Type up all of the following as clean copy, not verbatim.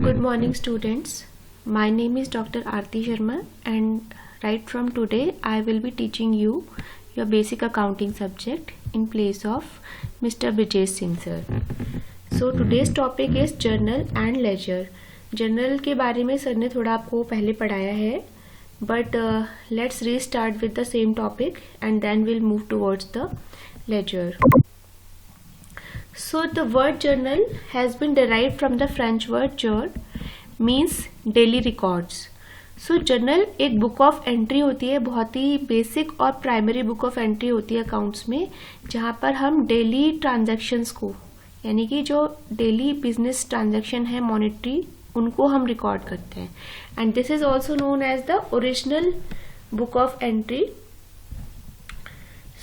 Good morning students. My name is Dr. Aarti Sharma and right from today I will be teaching you your basic accounting subject in place of Mr. Brijesh Singh sir. So today's topic is journal and ledger. Journal के बारे में sir ने थोड़ा आपको पहले पढ़ाया है but let's restart with the same topic and then we'll move towards the ledger. So the word journal has been derived from the French word jour means daily records. So journal एक book of entry होती है, बहुत ही basic और primary book of entry होती है accounts में, जहाँ पर हम डेली ट्रांजैक्शंस को यानी कि जो डेली बिजनेस ट्रांजैक्शन है मॉनेटरी उनको हम रिकॉर्ड करते हैं and this is also known as the original book of entry.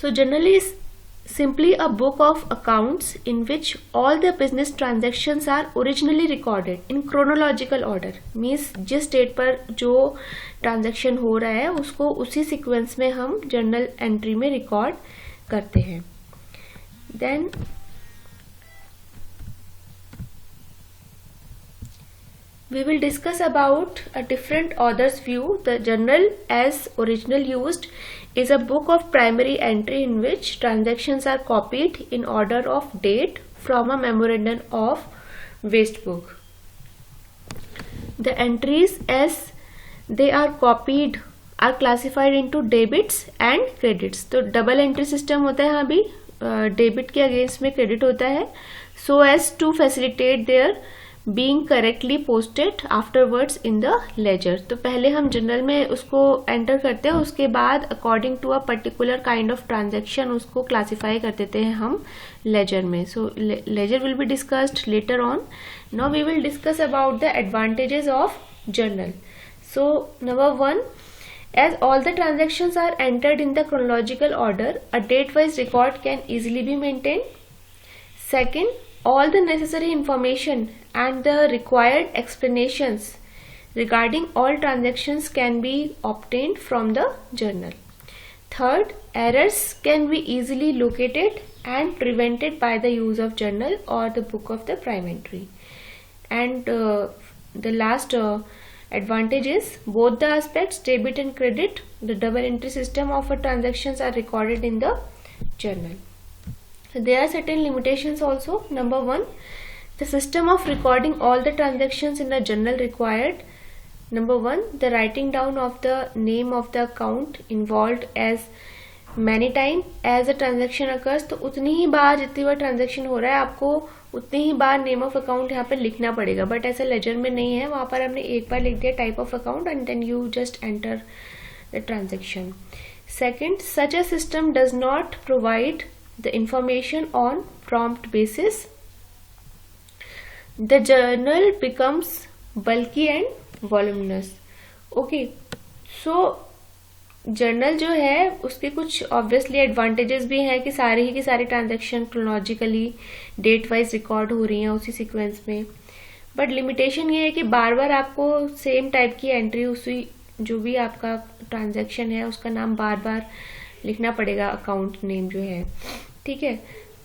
So journal is simply a book of accounts in which all the business transactions are originally recorded in chronological order. Means जिस date पर जो transaction हो रहा है उसको उसी sequence में हम जर्नल एंट्री में रिकॉर्ड करते हैं. Then we will discuss about a different author's view. The journal as original used is a book of primary entry in which transactions are copied in order of date from a memorandum of waste book. The entries as they are copied are classified into debits and credits. तो double entry system होता है, यहाँ भी debit के against में credit होता है so as to facilitate their being correctly posted afterwards in the ledger. तो पहले हम जर्नल में उसको एंटर करते हैं, उसके बाद according to a particular kind of transaction उसको क्लासिफाई कर देते हैं हम लेजर में. So ledger will be discussed later on. Now we will discuss about the advantages of journal. So number 1, as all the transactions are entered in the chronological order, a date-wise record can easily be maintained. Second, all the necessary information and the required explanations regarding all transactions can be obtained from the journal. Third, errors can be easily located and prevented by the use of journal or the book of the prime entry. And the last advantage is both the aspects, debit and credit, the double entry system of a transactions are recorded in the journal. There are certain limitations also. Number 1, the system of recording all the transactions in a journal required. Number 1, the writing down of the name of the account involved as many times as the transaction occurs. तो उतनी ही बार जितनी बार transaction हो रहा है आपको उतनी ही बार name of account यहाँ पर लिखना पड़ेगा, बट ऐसा लेजर में नहीं है. वहाँ पर हमने एक बार लिख दिया type of account and then you just enter the transaction. Second, such a system does not provide the information on prompt basis. The journal becomes bulky and voluminous. Okay, so journal जो है उसके कुछ obviously advantages भी हैं कि सारे ही की सारी transaction chronologically date wise record हो रही हैं उसी सीक्वेंस में, बट लिमिटेशन ये है कि बार बार आपको सेम टाइप की एंट्री उसी जो भी आपका ट्रांजैक्शन है उसका नाम बार बार लिखना पड़ेगा, अकाउंट नेम जो है. ठीक है,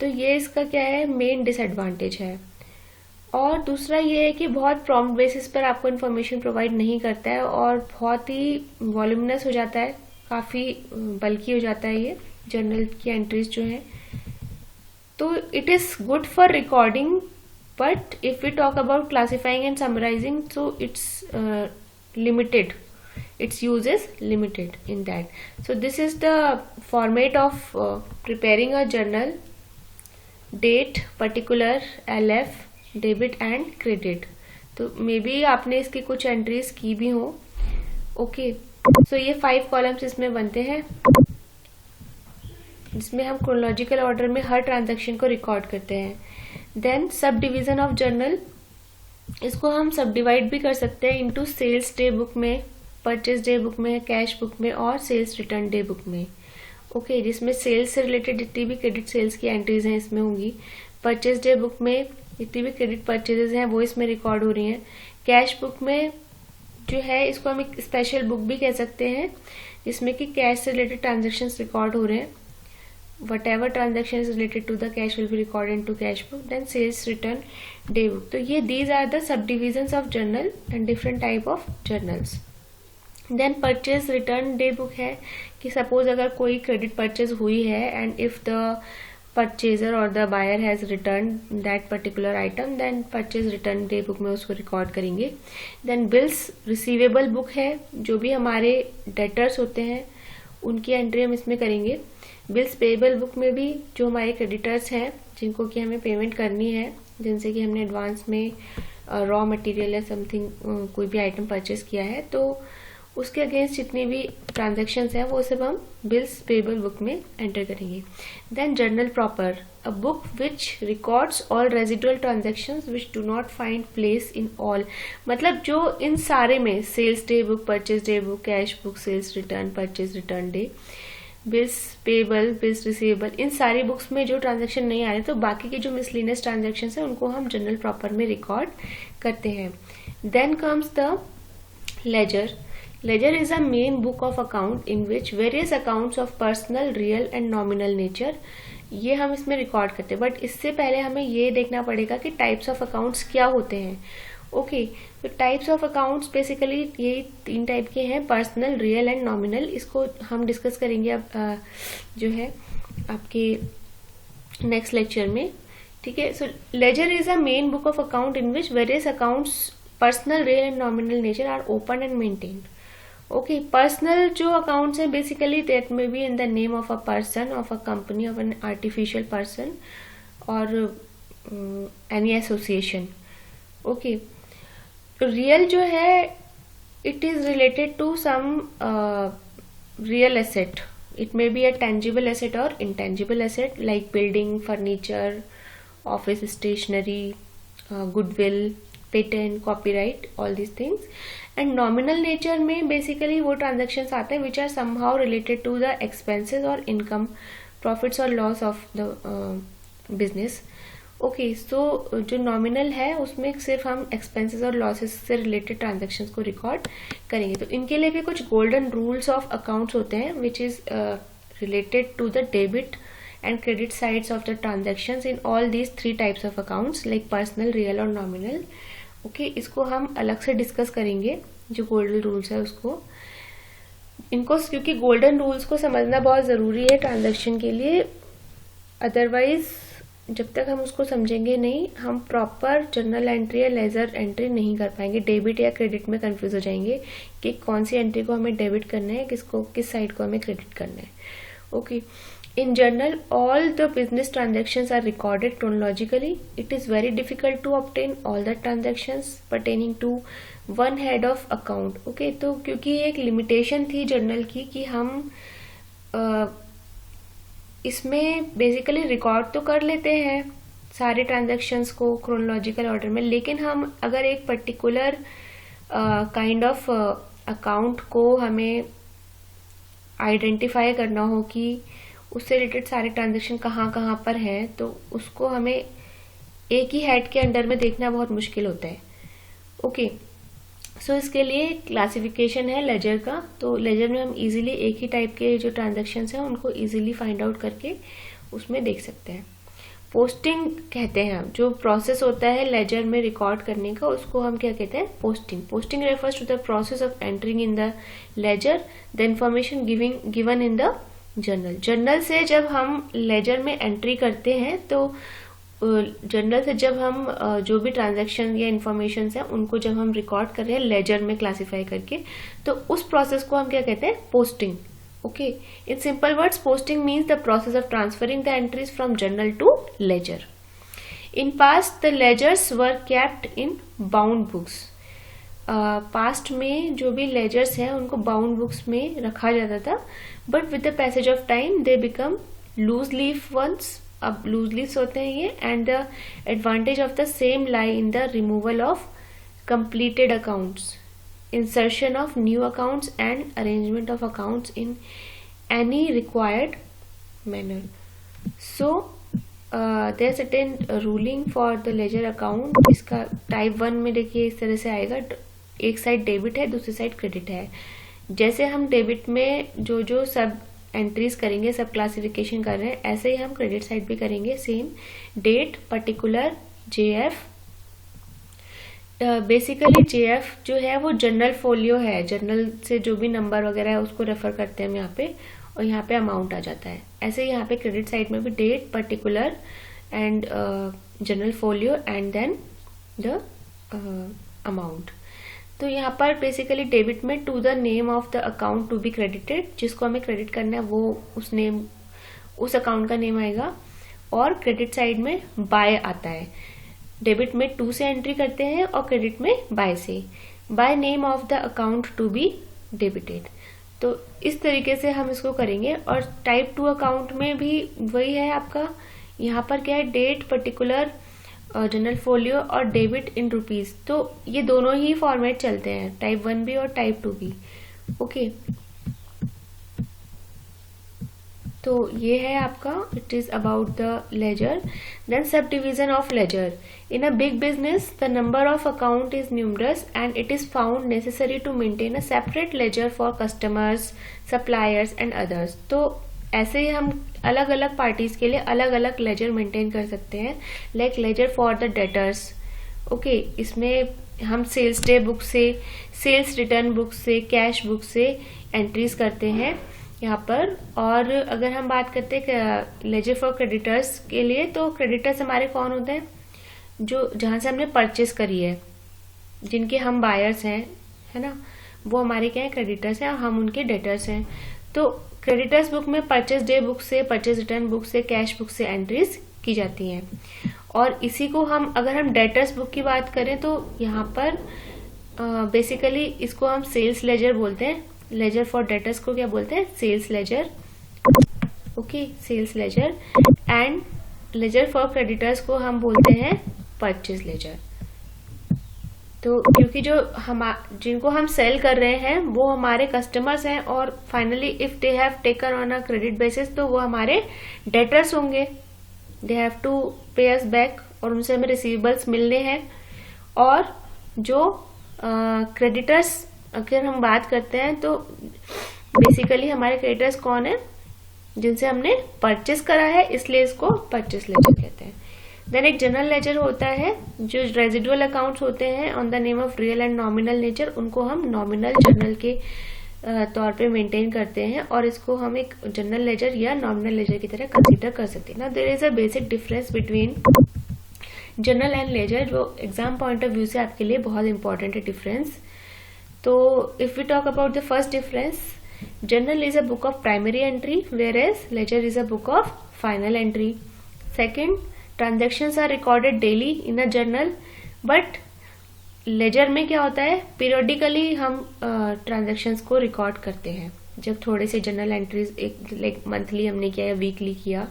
तो ये इसका क्या है मेन डिसएडवांटेज है. और दूसरा ये है कि बहुत प्रॉम्प्ट बेसिस पर आपको इन्फॉर्मेशन प्रोवाइड नहीं करता है और बहुत ही वॉल्यूमिनस हो जाता है, काफ़ी बल्कि हो जाता है ये जर्नल की एंट्रीज जो है. तो it is good for recording but if we talk about classifying and summarising so it's limited. Its use is limited in that. So this is the format of preparing a journal: date, particular, LF, debit and credit. तो may be आपने इसकी कुछ entries की भी हो. Okay, सो ये 5 columns इसमें बनते हैं जिसमें हम क्रोनोलॉजिकल ऑर्डर में हर ट्रांजैक्शन को रिकॉर्ड करते हैं. Then sub division of journal, इसको हम सब डिवाइड भी कर सकते हैं इनटू सेल्स डे बुक में, परचेज डे बुक में, कैश बुक में और सेल्स रिटर्न डे बुक में. ओके, जिसमें सेल्स से रिलेटेड जितनी भी क्रेडिट सेल्स की एंट्रीज हैं इसमें होंगी. परचेज डे बुक में जितनी भी क्रेडिट परचेजेस हैं वो इसमें रिकॉर्ड हो रही हैं. कैश बुक में जो है इसको हम एक स्पेशल बुक भी कह सकते हैं जिसमें कि कैश से रिलेटेड ट्रांजेक्शन्स रिकॉर्ड हो रहे हैं. whatever transaction is related to the cash will be recorded into cash book. Then sales return day book. तो ये these are the subdivisions of journal and different type of journals. Then purchase return day book है कि suppose अगर कोई credit purchase हुई है and if the purchaser और the buyer has return that particular item, then purchase return day book में उसको record करेंगे. देन बिल्स रिसीवेबल बुक है, जो भी हमारे डेटर्स होते हैं उनकी एंट्री हम इसमें करेंगे. बिल्स पेएबल बुक में भी जो हमारे क्रेडिटर्स हैं जिनको कि हमें पेमेंट करनी है, जिनसे कि हमने एडवांस में रॉ मटेरियल या समथिंग कोई भी आइटम परचेज किया है, तो उसके अगेंस्ट जितनी भी ट्रांजेक्शन्स हैं वो सब हम बिल्स पेएबल बुक में एंटर करेंगे. Then journal proper, a book which records all residual transactions which do not find place in all. मतलब जो इन सारे में sales day book, purchase day book, cash book, sales return, purchase return day, bills payable, bills receivable, इन सारी books में जो transaction नहीं आ रहे तो बाकी के जो मिसलिनियस ट्रांजेक्शन्स हैं उनको हम जर्नल प्रॉपर में रिकॉर्ड करते हैं. Then comes the ledger. Ledger is a main book of account in which various accounts of personal, real and nominal nature, ये हम इसमें रिकॉर्ड करते हैं. बट इससे पहले हमें ये देखना पड़ेगा कि टाइप्स ऑफ अकाउंट्स क्या होते हैं. ओके, तो टाइप्स ऑफ अकाउंट्स बेसिकली ये 3 टाइप के हैं, पर्सनल, रियल एंड नॉमिनल. इसको हम डिस्कस करेंगे अब जो है आपके नेक्स्ट लेक्चर में. ठीक है. So ledger is a main book of account in which various accounts personal, real and nominal nature are open and maintained. Okay, personal जो अकाउंट्स हैं basically that may be in the name of a person, of a company, of an artificial person और any association. Okay, real जो है it is related to some real asset. It may be a tangible asset और intangible asset like building, furniture, office stationery, goodwill, patent, copyright, all these things. And nominal nature में basically वो transactions आते हैं which are somehow related to the expenses और income, profits और loss of the business. Okay, so जो nominal है उसमें सिर्फ हम एक्सपेंसेस और लॉसेस से रिलेटेड ट्रांजेक्शन्स को रिकॉर्ड करेंगे. तो इनके लिए भी कुछ गोल्डन रूल्स ऑफ अकाउंट्स होते हैं which is related to the debit and credit sides of the transactions in all these 3 types of accounts like personal, real और nominal. ओके, इसको हम अलग से डिस्कस करेंगे जो गोल्डन रूल्स है उसको. इनको क्योंकि गोल्डन रूल्स को समझना बहुत ज़रूरी है ट्रांजैक्शन के लिए, अदरवाइज जब तक हम उसको समझेंगे नहीं हम प्रॉपर जर्नल एंट्री या लेजर एंट्री नहीं कर पाएंगे. डेबिट या क्रेडिट में कंफ्यूज हो जाएंगे कि कौन सी एंट्री को हमें डेबिट करना है, किस साइड को हमें क्रेडिट करना है. Okay, in journal all the business transactions are recorded chronologically. It is very difficult to obtain all the transactions pertaining to one head of account. Okay, तो क्योंकि एक लिमिटेशन थी जर्नल की कि हम इसमें बेसिकली रिकॉर्ड तो कर लेते हैं सारे ट्रांजेक्शन्स को क्रोनोलॉजिकल ऑर्डर में, लेकिन हम अगर एक पर्टिकुलर काइंड ऑफ अकाउंट को हमें आइडेंटिफाई करना हो कि उससे रिलेटेड सारे ट्रांजेक्शन कहाँ पर हैं, तो उसको हमें एक ही हेड के अंडर में देखना बहुत मुश्किल होता है. ओके, सो इसके लिए क्लासिफिकेशन है लेजर का. तो लेजर में हम इजीली एक ही टाइप के जो ट्रांजेक्शन्स हैं उनको इजीली फाइंड आउट करके उसमें देख सकते हैं. पोस्टिंग कहते हैं हम, जो प्रोसेस होता है लेजर में रिकॉर्ड करने का उसको हम क्या कहते हैं, posting. Posting refers to the process of entering in the ledger the information given in the journal. Journal से जब हम लेजर में एंट्री करते हैं तो जर्नल से जब हम जो भी ट्रांजैक्शन या इन्फॉर्मेशन है उनको जब हम रिकॉर्ड कर रहे हैं लेजर में क्लासिफाई करके, तो उस प्रोसेस को हम क्या कहते हैं, posting. Okay, in simple words posting means the process of transferring the entries from journal to ledger. In past the ledgers were kept in bound books. Past में जो भी लेजर्स हैं उनको बाउंड बुक्स में रखा जाता था, but with the passage of time they become loose leaf ones. अब लूज लीव्स होते हैं ये, and the advantage of the same lie in the removal of completed accounts, insertion of new accounts and arrangement of accounts in any required manner. So there are certain ruling for the ledger account. इसका type 1 में देखिए इस तरह से आएगा, एक side debit है दूसरी साइड क्रेडिट है. जैसे हम डेबिट में जो सब एंट्रीज करेंगे, सब क्लासिफिकेशन कर रहे हैं, ऐसे ही हम क्रेडिट साइड भी करेंगे same. Date, particular, JF। Basically JF जो है वो जनरल फोलियो है, जनरल से जो भी नंबर वगैरह है उसको रेफर करते हैं हम यहाँ पे, और यहाँ पे अमाउंट आ जाता है। ऐसे ही यहाँ पे क्रेडिट साइड में भी date, particular and journal folio and then the amount. तो यहाँ पर बेसिकली डेबिट में to the name of the account to be credited, जिसको हमें क्रेडिट करना है वो उस अकाउंट का नेम आएगा। और क्रेडिट साइड में बाय आता है, डेबिट में टू से एंट्री करते हैं और क्रेडिट में बाय से, by name of the account to be debited. तो इस तरीके से हम इसको करेंगे। और टाइप 2 अकाउंट में भी वही है आपका, यहाँ पर क्या है, डेट, पर्टिकुलर, जनरल फोलियो और डेबिट इन रुपीज। तो ये दोनों ही फॉर्मेट चलते हैं, टाइप 1 भी और टाइप 2 भी। ओके, तो ये है आपका, it is about the ledger. Then subdivision of ledger. In a big business the number of account is numerous and it is found necessary to maintain a separate ledger for customers, suppliers and others. तो ऐसे ही हम अलग अलग parties के लिए अलग अलग laser maintain कर सकते हैं, like ledger for the debtors. Okay, इसमें हम सेल्स डे बुक से, सेल्स रिटर्न बुक से, कैश बुक से एंट्रीज करते हैं यहाँ पर। और अगर हम बात करते हैं लेजर फॉर क्रेडिटर्स के लिए, तो क्रेडिटर्स हमारे कौन होते हैं, जो जहां से हमने परचेस करी है, जिनके हम बायर्स हैं, है ना, वो हमारे क्या है, क्रेडिटर्स हैं, और हम उनके डेटर्स हैं। तो क्रेडिटर्स बुक में परचेस डे बुक से, परचेस रिटर्न बुक से, कैश बुक से एंट्रीज की जाती हैं। और इसी को हम, अगर हम डेटर्स बुक की बात करें तो यहाँ पर बेसिकली इसको हम सेल्स लेजर बोलते हैं। लेजर फॉर डेटर्स को क्या बोलते हैं, sales ledger. Okay, sales ledger. And ledger for creditors को हम बोलते हैं परचेज लेजर। तो क्योंकि जो जिनको हम सेल कर रहे हैं वो हमारे कस्टमर्स हैं, और finally if they have taken on a credit basis तो वो हमारे डेटर्स होंगे, दे हैव टू पे अस बैक, और उनसे हमें रिसीवेबल्स मिलने हैं। और जो क्रेडिटर्स अगर हम बात करते हैं तो बेसिकली हमारे क्रेडिटर्स कौन है, जिनसे हमने परचेस करा है, इसलिए इसको परचेस लेजर कहते हैं। देन एक जनरल लेजर होता है, जो रेजिडुअल अकाउंट्स होते हैं on the name of real and nominal nature, उनको हम नॉमिनल जर्नल के तौर पे मेंटेन करते हैं, और इसको हम एक जनरल लेजर या नॉमिनल लेजर की तरह कंसीडर कर सकते हैं। ना there is a basic difference between journal and ledger, जो एग्जाम पॉइंट ऑफ व्यू से आपके लिए बहुत इंपॉर्टेंट है डिफरेंस। तो if we talk about the first difference, journal is a book of primary entry whereas ledger is a book of final entry. Second, transactions are recorded daily in a journal, but laser में क्या होता है, periodically हम transactions को record करते हैं। जब थोड़े से जर्नल एंट्रीज एक लाइक मंथली हमने किया या वीकली किया,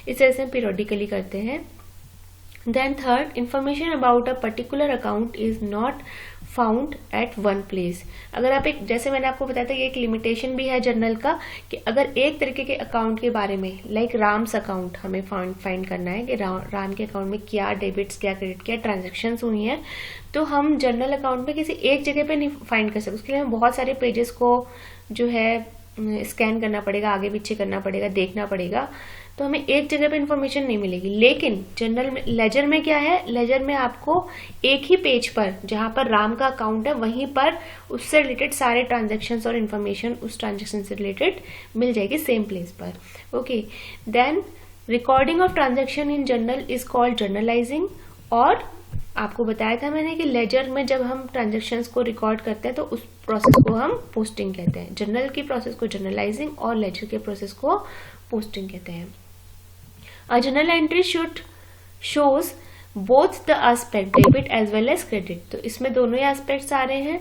इस तरह से हम पीरियोडिकली करते हैं। Then third, information about a particular account is not found at one place. अगर आप एक, जैसे मैंने आपको बताया था कि एक लिमिटेशन भी है जर्नल का, कि अगर एक तरीके के अकाउंट के बारे में, लाइक राम्स अकाउंट हमें फाइंड करना है कि राम के अकाउंट में क्या डेबिट्स, क्या क्रेडिट, क्या ट्रांजेक्शन हुई है, तो हम जर्नल अकाउंट में किसी एक जगह पे नहीं फाइंड कर सकते। उसके लिए हमें बहुत सारे पेजेस को जो है स्कैन करना पड़ेगा, आगे पीछे करना पड़ेगा, देखना पड़ेगा, तो हमें एक जगह पे इंफॉर्मेशन नहीं मिलेगी। लेकिन जनरल में, लेजर में क्या है, लेजर में आपको एक ही पेज पर, जहां पर राम का अकाउंट है, वहीं पर उससे रिलेटेड सारे ट्रांजैक्शंस और इन्फॉर्मेशन उस ट्रांजैक्शन से रिलेटेड मिल जाएगी सेम प्लेस पर। Okay, then recording of transaction in journal is called journalising. और आपको बताया था मैंने कि लेजर में जब हम ट्रांजैक्शंस को रिकॉर्ड करते हैं तो उस प्रोसेस को हम पोस्टिंग कहते हैं। जर्नल की प्रोसेस को जर्नलाइजिंग और लेजर के प्रोसेस को पोस्टिंग कहते हैं। A journal entry shows both the aspect debit as well as credit। तो इसमें दोनों ही एस्पेक्ट्स आ रहे हैं।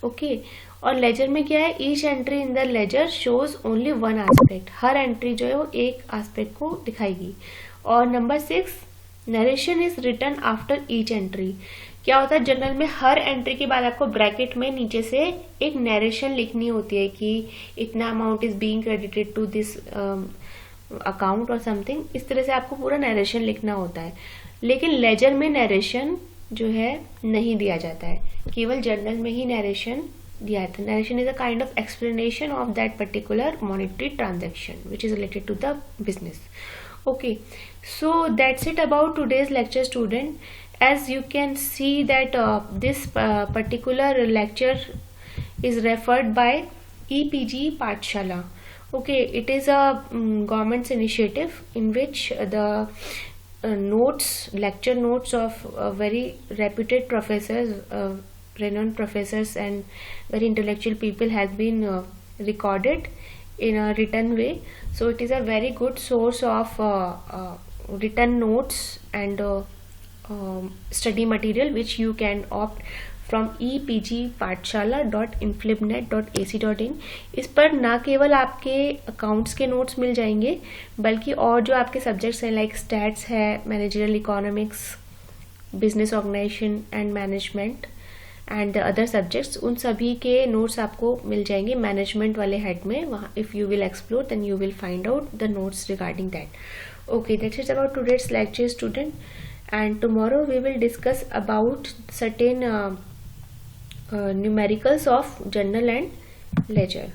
ओके, और लेजर में क्या है, each entry in the ledger shows only one aspect. हर एंट्री जो है वो एक एस्पेक्ट को दिखाएगी। और number 6, narration is written after each entry. क्या होता है, जर्नल में हर एंट्री के बाद आपको ब्रैकेट में नीचे से एक नरेशन लिखनी होती है कि इतना amount is being credited to this account और समथिंग, इस तरह से आपको पूरा नरेशन लिखना होता है। लेकिन लेजर में नरेशन जो है नहीं दिया जाता है, केवल जर्नल में ही नरेशन दिया है. The narration is a kind of explanation of that particular monetary transaction which is related to the business. Okay, so that's it about today's lecture, student. As you can see that this particular lecture is referred by EPG Pathshala. Okay, it is a government's initiative in which the lecture notes of very reputed professors, renowned professors and very intellectual people has been recorded in a written way. So it is a very good source of written notes and study material which you can opt from epgpathshala.inflibnet.ac.in. इस पर ना केवल आपके accounts के notes मिल जाएंगे बल्कि और जो आपके सब्जेक्ट्स हैं लाइक स्टैट्स है, managerial economics, business organisation and management and other subjects, उन सभी के नोट्स आपको मिल जाएंगे मैनेजमेंट वाले हेड में. वहाँ if you will explore then you will find out the notes regarding that. Okay, that's it about today's lecture, student. And tomorrow we will discuss about certain numericals of journal and ledger.